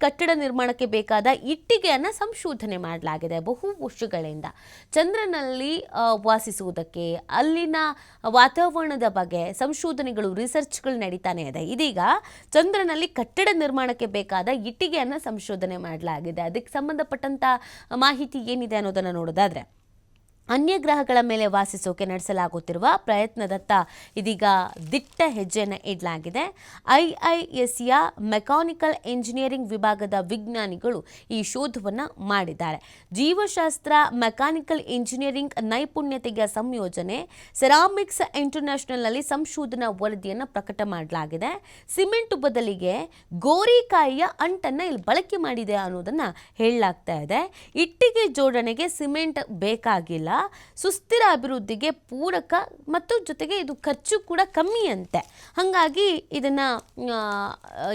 ಕಟ್ಟಡ ನಿರ್ಮಾಣಕ್ಕೆ ಬೇಕಾದ ಇಟ್ಟಿಗೆಯನ್ನು ಸಂಶೋಧನೆ ಮಾಡಲಾಗಿದೆ ಬಹು ವರ್ಷಗಳಿಂದ. ಚಂದ್ರನಲ್ಲಿ ವಾಸಿಸುವುದಕ್ಕೆ ಅಲ್ಲಿನ ವಾತಾವರಣದ ಬಗ್ಗೆ ಸಂಶೋಧನೆಗಳು ರಿಸರ್ಚ್ಗಳು ನಡೀತಾನೆ ಇದೆ. ಇದೀಗ ಚಂದ್ರನಲ್ಲಿ ಕಟ್ಟಡ ನಿರ್ಮಾಣಕ್ಕೆ ಬೇಕಾದ ಇಟ್ಟಿಗೆಯನ್ನು ಸಂಶೋಧನೆ ಮಾಡಲಾಗಿದೆ. ಅದಕ್ಕೆ ಸಂಬಂಧಪಟ್ಟಂತ ಮಾಹಿತಿ ಏನಿದೆ ಅನ್ನೋದನ್ನು ನೋಡೋದಾದ್ರೆ, ಅನ್ಯ ಗ್ರಹಗಳ ಮೇಲೆ ವಾಸಿಸೋಕೆ ನಡೆಸಲಾಗುತ್ತಿರುವ ಪ್ರಯತ್ನದತ್ತ ಇದೀಗ ದಿಟ್ಟ ಹೆಜ್ಜೆಯನ್ನು ಇಡಲಾಗಿದೆ. ಐಐಎಸ್ಸಿಯ ಮೆಕ್ಯಾನಿಕಲ್ ಇಂಜಿನಿಯರಿಂಗ್ ವಿಭಾಗದ ವಿಜ್ಞಾನಿಗಳು ಈ ಶೋಧವನ್ನು ಮಾಡಿದ್ದಾರೆ. ಜೀವಶಾಸ್ತ್ರ ಮೆಕ್ಯಾನಿಕಲ್ ಇಂಜಿನಿಯರಿಂಗ್ ನೈಪುಣ್ಯತೆಯ ಸಂಯೋಜನೆ ಸೆರಾಮಿಕ್ಸ್ ಇಂಟರ್ನ್ಯಾಷನಲ್ನಲ್ಲಿ ಸಂಶೋಧನಾ ವರದಿಯನ್ನು ಪ್ರಕಟ ಮಾಡಲಾಗಿದೆ. ಸಿಮೆಂಟ್ ಬದಲಿಗೆ ಗೋರಿಕಾಯಿಯ ಅಂಟನ್ನು ಇಲ್ಲಿ ಬಳಕೆ ಮಾಡಿದೆ ಅನ್ನೋದನ್ನು ಹೇಳಲಾಗ್ತಾ ಇದೆ. ಇಟ್ಟಿಗೆ ಜೋಡಣೆಗೆ ಸಿಮೆಂಟ್ ಬೇಕಾಗಿಲ್ಲ, ಸುಸ್ಥಿರ ಅಭಿವೃದ್ಧಿಗೆ ಪೂರಕ ಮತ್ತು ಜೊತೆಗೆ ಇದು ಖರ್ಚು ಕೂಡ ಕಮ್ಮಿ ಅಂತೆ. ಹಾಗಾಗಿ ಇದನ್ನ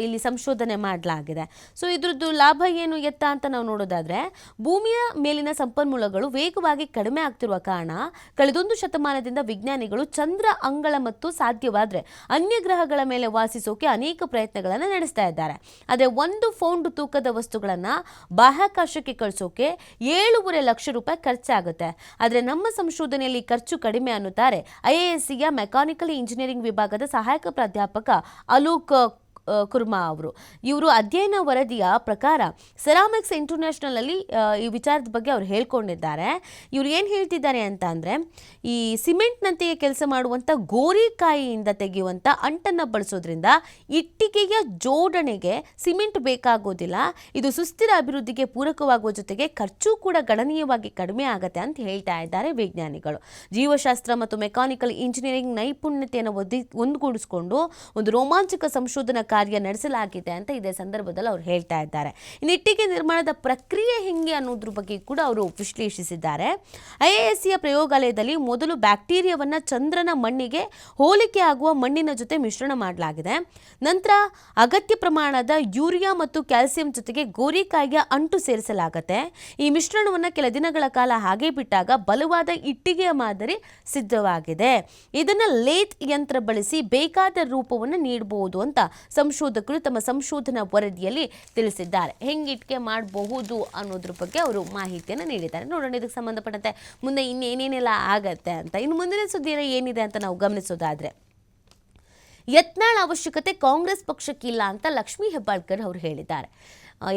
ಇಲ್ಲಿ ಸಂಶೋಧನೆ ಮಾಡಲಾಗಿದೆ. ಸೊ ಇದ್ರದ್ದು ಲಾಭ ಏನು ಎತ್ತ ಅಂತ ನಾವು ನೋಡೋದಾದ್ರೆ, ಭೂಮಿಯ ಮೇಲಿನ ಸಂಪನ್ಮೂಲಗಳು ವೇಗವಾಗಿ ಕಡಿಮೆ ಆಗ್ತಿರುವ ಕಾರಣ ಕಳೆದೊಂದು ಶತಮಾನದಿಂದ ವಿಜ್ಞಾನಿಗಳು ಚಂದ್ರ ಅಂಗಳ ಮತ್ತು ಸಾಧ್ಯವಾದ್ರೆ ಅನ್ಯ ಗ್ರಹಗಳ ಮೇಲೆ ವಾಸಿಸೋಕೆ ಅನೇಕ ಪ್ರಯತ್ನಗಳನ್ನು ನಡೆಸ್ತಾ ಇದ್ದಾರೆ. ಅದೇ 1 ಪೌಂಡ್ ತೂಕದ ವಸ್ತುಗಳನ್ನ ಬಾಹ್ಯಾಕಾಶಕ್ಕೆ ಕಳಿಸೋಕೆ 7.5 ಲಕ್ಷ ರೂಪಾಯಿ ಖರ್ಚಾಗುತ್ತೆ. ಆದರೆ ನಮ್ಮ ಸಂಶೋಧನೆಯಲ್ಲಿ ಖರ್ಚು ಕಡಿಮೆ ಅನ್ನುತ್ತಾರೆ ಐಐಎಸ್ಸಿಯ ಮೆಕ್ಯಾನಿಕಲ್ ಇಂಜಿನಿಯರಿಂಗ್ ವಿಭಾಗದ ಸಹಾಯಕ ಪ್ರಾಧ್ಯಾಪಕ ಅಲೋಕ್ ಕುರ್ಮಾ ಅವರು. ಇವರು ಅಧ್ಯಯನ ವರದಿಯ ಪ್ರಕಾರ ಸೆರಾಮಿಕ್ಸ್ ಇಂಟರ್ನ್ಯಾಷನಲ್ ಅಲ್ಲಿ ಈ ವಿಚಾರದ ಬಗ್ಗೆ ಅವರು ಹೇಳ್ಕೊಂಡಿದ್ದಾರೆ. ಇವರು ಏನು ಹೇಳ್ತಿದ್ದಾರೆ ಅಂತ ಅಂದರೆ, ಈ ಸಿಮೆಂಟ್ನಂತೆಯೇ ಕೆಲಸ ಮಾಡುವಂಥ ಗೋರಿಕಾಯಿಯಿಂದ ತೆಗೆಯುವಂಥ ಅಂಟನ್ನು ಬಳಸೋದ್ರಿಂದ ಇಟ್ಟಿಗೆಯ ಜೋಡಣೆಗೆ ಸಿಮೆಂಟ್ ಬೇಕಾಗೋದಿಲ್ಲ. ಇದು ಸುಸ್ಥಿರ ಅಭಿವೃದ್ಧಿಗೆ ಪೂರಕವಾಗುವ ಜೊತೆಗೆ ಖರ್ಚು ಕೂಡ ಗಣನೀಯವಾಗಿ ಕಡಿಮೆ ಆಗುತ್ತೆ ಅಂತ ಹೇಳ್ತಾ ಇದ್ದಾರೆ ವಿಜ್ಞಾನಿಗಳು. ಜೀವಶಾಸ್ತ್ರ ಮತ್ತು ಮೆಕ್ಯಾನಿಕಲ್ ಇಂಜಿನಿಯರಿಂಗ್ ನೈಪುಣ್ಯತೆಯನ್ನು ಒಂದುಗೂಡಿಸಿಕೊಂಡು ಒಂದು ರೋಮಾಂಚಕ ಸಂಶೋಧನಾ ಕಾರ್ಯ ನಡೆಸಲಾಗಿದೆ ಅಂತ ಇದೇ ಸಂದರ್ಭದಲ್ಲಿ ಅವರು ಹೇಳ್ತಾ ಇದ್ದಾರೆ. ಇನ್ನು ಇಟ್ಟಿಗೆ ನಿರ್ಮಾಣದ ಪ್ರಕ್ರಿಯೆ ಹೆಂಗೆ ಅನ್ನೋದ್ರ ಬಗ್ಗೆ ಕೂಡ ಅವರು ವಿಶ್ಲೇಷಿಸಿದ್ದಾರೆ. ಐಐಎಸ್ಸಿಯ ಪ್ರಯೋಗಾಲಯದಲ್ಲಿ ಮೊದಲು ಬ್ಯಾಕ್ಟೀರಿಯಾವನ್ನ ಚಂದ್ರನ ಮಣ್ಣಿಗೆ ಹೋಲಿಕೆ ಆಗುವ ಮಣ್ಣಿನ ಜೊತೆ ಮಿಶ್ರಣ ಮಾಡಲಾಗಿದೆ. ನಂತರ ಅಗತ್ಯ ಪ್ರಮಾಣದ ಯೂರಿಯಾ ಮತ್ತು ಕ್ಯಾಲ್ಸಿಯಂ ಜೊತೆಗೆ ಗೋರಿಕಾಯಿಯ ಅಂಟು ಸೇರಿಸಲಾಗುತ್ತೆ. ಈ ಮಿಶ್ರಣವನ್ನು ಕೆಲ ದಿನಗಳ ಕಾಲ ಹಾಗೆ ಬಿಟ್ಟಾಗ ಬಲವಾದ ಇಟ್ಟಿಗೆಯ ಮಾದರಿ ಸಿದ್ಧವಾಗಿದೆ. ಇದನ್ನ ಲೇತ್ ಯಂತ್ರ ಬಳಸಿ ಬೇಕಾದ ರೂಪವನ್ನು ನೀಡಬಹುದು ಅಂತ ಸಂಶೋಧಕರು ತಮ್ಮ ಸಂಶೋಧನಾ ವರದಿಯಲ್ಲಿ ತಿಳಿಸಿದ್ದಾರೆ. ಹೆಂಗೆ ಇಟ್ಟಿಗೆ ಮಾಡಬಹುದು ಅನ್ನೋದ್ರ ಬಗ್ಗೆ ಅವರು ಮಾಹಿತಿಯನ್ನು ನೀಡಿದ್ದಾರೆ. ನೋಡೋಣ ಇದಕ್ಕೆ ಸಂಬಂಧಪಟ್ಟಂತೆ ಮುಂದೆ ಇನ್ನೇನೇನೆಲ್ಲ ಆಗತ್ತೆ ಅಂತ. ಇನ್ನು ಮುಂದಿನ ಸುದ್ದಿ ಏನಿದೆ ಅಂತ ನಾವು ಗಮನಿಸೋದಾದ್ರೆ, ಯತ್ನಾಳ್ ಅವಶ್ಯಕತೆ ಕಾಂಗ್ರೆಸ್ ಪಕ್ಷಕ್ಕಿಲ್ಲ ಅಂತ ಲಕ್ಷ್ಮೀ ಹೆಬ್ಬಾಳ್ಕರ್ ಅವರು ಹೇಳಿದ್ದಾರೆ.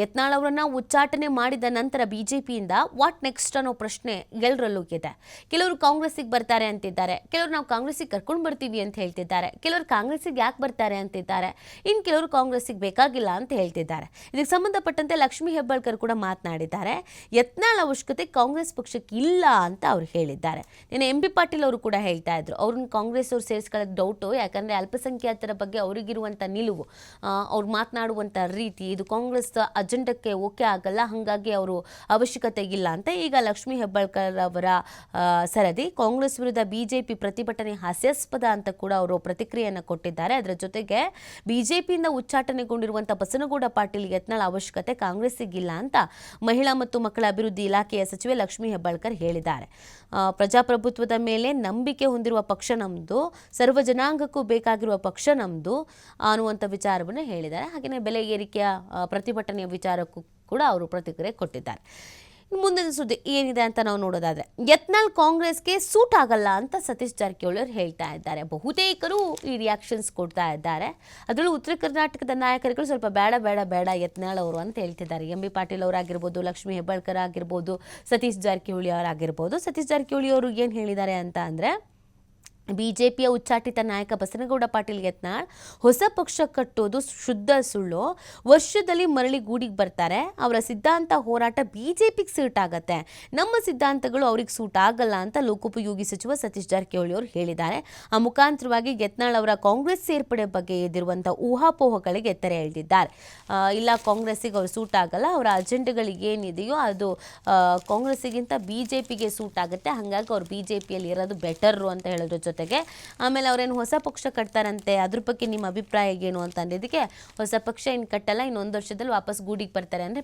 ಯತ್ನಾಳ್ ಅವರನ್ನ ಉಚ್ಚಾಟನೆ ಮಾಡಿದ ನಂತರ ಬಿಜೆಪಿಯಿಂದ ವಾಟ್ ನೆಕ್ಸ್ಟ್ ಅನ್ನೋ ಪ್ರಶ್ನೆ ಎಲ್ಲರಲ್ಲೂ ಇದೆ. ಕೆಲವರು ಕಾಂಗ್ರೆಸ್ಸಿಗೆ ಬರ್ತಾರೆ ಅಂತಿದ್ದಾರೆ, ಕೆಲವರು ನಾವು ಕಾಂಗ್ರೆಸ್ಸಿಗೆ ಕರ್ಕೊಂಡು ಬರ್ತೀವಿ ಅಂತ ಹೇಳ್ತಿದ್ದಾರೆ, ಕೆಲವರು ಕಾಂಗ್ರೆಸ್ಸಿಗೆ ಯಾಕೆ ಬರ್ತಾರೆ ಅಂತಿದ್ದಾರೆ, ಇನ್ನು ಕೆಲವರು ಕಾಂಗ್ರೆಸ್ಸಿಗೆ ಬೇಕಾಗಿಲ್ಲ ಅಂತ ಹೇಳ್ತಿದ್ದಾರೆ. ಇದಕ್ಕೆ ಸಂಬಂಧಪಟ್ಟಂತೆ ಲಕ್ಷ್ಮೀ ಹೆಬ್ಬಾಳ್ಕರ್ ಕೂಡ ಮಾತನಾಡಿದ್ದಾರೆ. ಯತ್ನಾಳ್ ಅವಶ್ಯಕತೆ ಕಾಂಗ್ರೆಸ್ ಪಕ್ಷಕ್ಕೆ ಇಲ್ಲ ಅಂತ ಅವ್ರು ಹೇಳಿದ್ದಾರೆ. ನಿನ್ನೆ ಎಂ.ಬಿ. ಪಾಟೀಲ್ ಅವರು ಕೂಡ ಹೇಳ್ತಾ ಇದ್ರು, ಅವ್ರನ್ನ ಕಾಂಗ್ರೆಸ್ ಅವ್ರು ಸೇರಿಸ್ಕೊಳ್ಳೋದು ಡೌಟು, ಯಾಕಂದರೆ ಅಲ್ಪಸಂಖ್ಯಾತರ ಬಗ್ಗೆ ಅವರಿಗಿರುವಂಥ ನಿಲುವು, ಅವ್ರು ಮಾತನಾಡುವಂಥ ರೀತಿ ಇದು ಕಾಂಗ್ರೆಸ್ ಅಜೆಂಡಕ್ಕೆ ಓಕೆ ಆಗಲ್ಲ, ಹಾಗಾಗಿ ಅವರು ಅವಶ್ಯಕತೆ ಇಲ್ಲ ಅಂತ. ಈಗ ಲಕ್ಷ್ಮೀ ಹೆಬ್ಬಾಳ್ಕರ್ ಅವರ ಸರದಿ ಕಾಂಗ್ರೆಸ್ ವಿರುದ್ಧ ಬಿಜೆಪಿ ಪ್ರತಿಭಟನೆ ಹಾಸ್ಯಾಸ್ಪದ ಅಂತ ಕೂಡ ಅವರು ಪ್ರತಿಕ್ರಿಯೆಯನ್ನು ಕೊಟ್ಟಿದ್ದಾರೆ. ಅದರ ಜೊತೆಗೆ ಬಿಜೆಪಿಯಿಂದ ಉಚ್ಚಾಟನೆಗೊಂಡಿರುವಂಥ ಬಸನಗೌಡ ಪಾಟೀಲ್ ಯತ್ನಾಳ್ ಅವಶ್ಯಕತೆ ಕಾಂಗ್ರೆಸ್ಸಿಗಿಲ್ಲ ಅಂತ ಮಹಿಳಾ ಮತ್ತು ಮಕ್ಕಳ ಅಭಿವೃದ್ಧಿ ಇಲಾಖೆಯ ಸಚಿವೆ ಲಕ್ಷ್ಮೀ ಹೆಬ್ಬಾಳ್ಕರ್ ಹೇಳಿದ್ದಾರೆ. ಪ್ರಜಾಪ್ರಭುತ್ವದ ಮೇಲೆ ನಂಬಿಕೆ ಹೊಂದಿರುವ ಪಕ್ಷ ನಮ್ಮದು, ಸರ್ವ ಜನಾಂಗಕ್ಕೂ ಬೇಕಾಗಿರುವ ಪಕ್ಷ ನಮ್ಮದು ಅನ್ನುವಂಥ ವಿಚಾರವನ್ನು ಹೇಳಿದ್ದಾರೆ. ಹಾಗೆಯೇ ಬೆಲೆ ಏರಿಕೆಯ ಪ್ರತಿಭಟನೆಯ ವಿಚಾರಕ್ಕೂ ಕೂಡ ಅವರು ಪ್ರತಿಕ್ರಿಯೆ ಕೊಟ್ಟಿದ್ದಾರೆ. ಮುಂದಿನ ಸುದ್ದಿ ಏನಿದೆ ಅಂತ ನಾವು ನೋಡೋದಾದ್ರೆ, ಯತ್ನಾಳ್ ಕಾಂಗ್ರೆಸ್ಗೆ ಸೂಟ್ ಆಗಲ್ಲ ಅಂತ ಸತೀಶ್ ಜಾರಕಿಹೊಳಿ ಅವರು ಹೇಳ್ತಾ ಇದ್ದಾರೆ. ಬಹುತೇಕರು ಈ ರಿಯಾಕ್ಷನ್ಸ್ ಕೊಡ್ತಾ ಇದ್ದಾರೆ. ಅದರಲ್ಲೂ ಉತ್ತರ ಕರ್ನಾಟಕದ ನಾಯಕರುಗಳು ಸ್ವಲ್ಪ ಬೇಡ ಬೇಡ ಬೇಡ ಯತ್ನಾಳ್ ಅವರು ಅಂತ ಹೇಳ್ತಿದ್ದಾರೆ. ಎಂ.ಬಿ. ಪಾಟೀಲ್ ಅವರಾಗಿರ್ಬೋದು, ಲಕ್ಷ್ಮೀ ಹೆಬ್ಬಾಳ್ಕರ್ ಆಗಿರ್ಬೋದು, ಸತೀಶ್ ಜಾರಕಿಹೊಳಿ ಅವರಾಗಿರ್ಬೋದು. ಸತೀಶ್ ಜಾರಕಿಹೊಳಿ ಅವರು ಏನು ಹೇಳಿದ್ದಾರೆ ಅಂತ ಅಂದರೆ, ಬಿಜೆಪಿಯ ಉಚ್ಚಾಟಿತ ನಾಯಕ ಬಸನಗೌಡ ಪಾಟೀಲ್ ಯತ್ನಾಳ್ ಹೊಸ ಪಕ್ಷ ಕಟ್ಟೋದು ಶುದ್ಧ ಸುಳ್ಳು. ವರ್ಷದಲ್ಲಿ ಮರಳಿ ಗೂಡಿಗೆ ಬರ್ತಾರೆ. ಅವರ ಸಿದ್ಧಾಂತ ಹೋರಾಟ ಬಿಜೆಪಿಗೆ ಸೂಟ್ ಆಗತ್ತೆ, ನಮ್ಮ ಸಿದ್ಧಾಂತಗಳು ಅವ್ರಿಗೆ ಸೂಟ್ ಆಗಲ್ಲ ಅಂತ ಲೋಕೋಪಯೋಗಿ ಸಚಿವ ಸತೀಶ್ ಜಾರಕಿಹೊಳಿ ಅವರು ಹೇಳಿದ್ದಾರೆ. ಆ ಮುಖಾಂತರವಾಗಿ ಯತ್ನಾಳ್ ಅವರ ಕಾಂಗ್ರೆಸ್ ಸೇರ್ಪಡೆ ಬಗ್ಗೆ ಎದ್ದಿರುವಂಥ ಊಹಾಪೋಹಗಳಿಗೆ ತೆರೆ ಎಳೆದಿದ್ದಾರೆ. ಇಲ್ಲ ಕಾಂಗ್ರೆಸ್ಸಿಗೆ ಅವ್ರು ಸೂಟ್ ಆಗಲ್ಲ, ಅವರ ಅಜೆಂಡಗಳಿಗೆ ಏನಿದೆಯೋ ಅದು ಕಾಂಗ್ರೆಸ್ಸಿಗಿಂತ ಬಿಜೆಪಿಗೆ ಸೂಟ್ ಆಗುತ್ತೆ, ಹಾಗಾಗಿ ಅವ್ರು ಬಿಜೆಪಿಯಲ್ಲಿ ಇರೋದು ಬೆಟರು ಅಂತ ಹೇಳಿದ್ರು. ಜೊತೆಗೆ ಆಮೇಲೆ ಅವರೇನು ಹೊಸ ಪಕ್ಷ ಕಟ್ತಾರಂತೆ, ಅದ್ರ ಬಗ್ಗೆ ನಿಮ್ಮ ಅಭಿಪ್ರಾಯ ಏನು ಅಂತ ಅಂದಿದ್ದಕ್ಕೆ, ಹೊಸ ಪಕ್ಷ ಇನ್ನು ಕಟ್ಟಲ್ಲ, ಇನ್ನೊಂದು ವರ್ಷದಲ್ಲಿ ವಾಪಸ್ ಗೂಡಿಗೆ ಬರ್ತಾರೆ ಅಂದರೆ